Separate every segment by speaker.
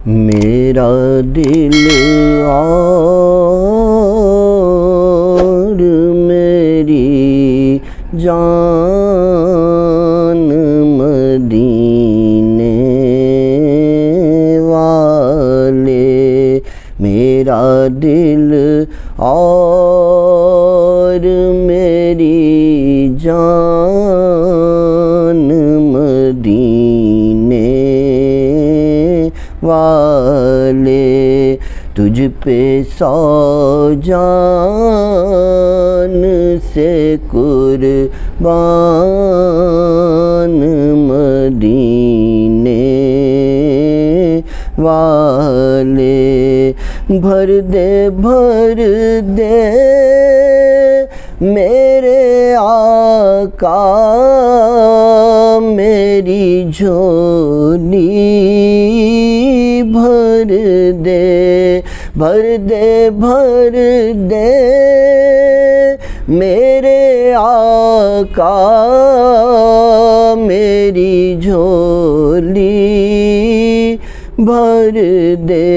Speaker 1: میرا دل اور میری جان مدینے والے، میرا دل اور میری جان مدینے والے، تجھ پہ سو جان سے قربان مدینے والے، بھر دے میرے آقا میری جھولی، بھر دے میرے آقا میری جھولی، بھر دے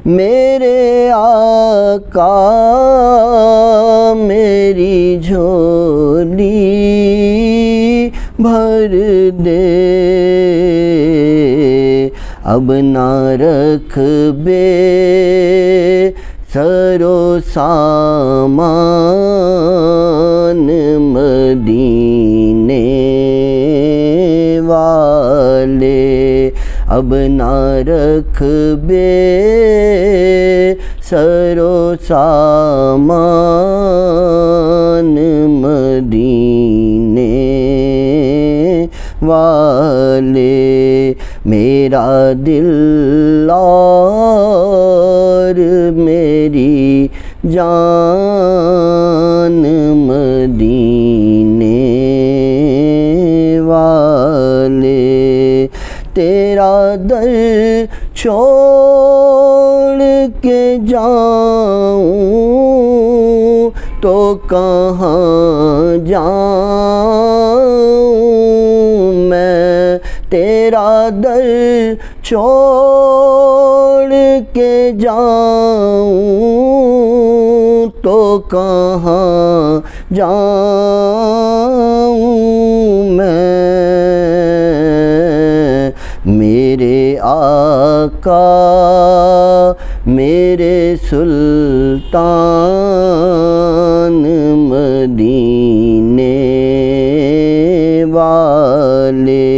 Speaker 1: میرے آقا میری جھولی، بھر دے، اب نہ رکھ بے سر و سامان مدینے والے، اب نہ رکھ بے سر و سامان مدینے والے، میرا دل اور میری جان مدینے والے، تیرا در چھوڑ کے جاؤں تو کہاں جاؤں میں، تیرا در چھوڑ کے جاؤں تو کہاں جاؤں میں، میرے آقا میرے سلطان مدینے والے،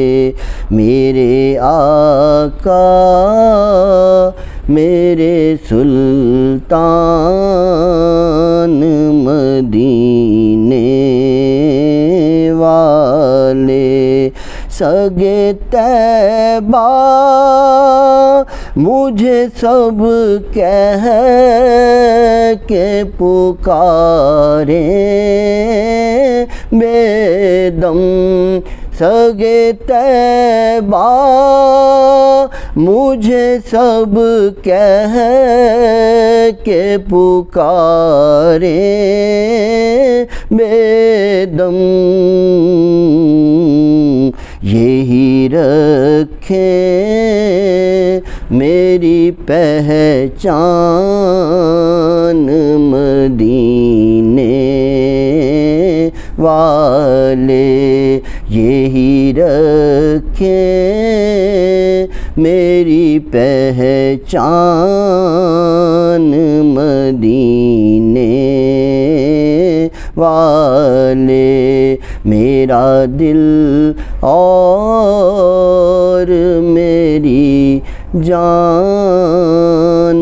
Speaker 1: میرے آقا میرے سلطان مدینے والے، سگے طیبہ مجھے سب کہہ کے پکاریں بے دم، سگے طیبہ مجھے سب کہہ کے پکاریں بے دم، یہی رکھیں میری پہچان مدینے والے، یہی رکھیں میری پہچان مدینے والے، میرا دل اور میری جان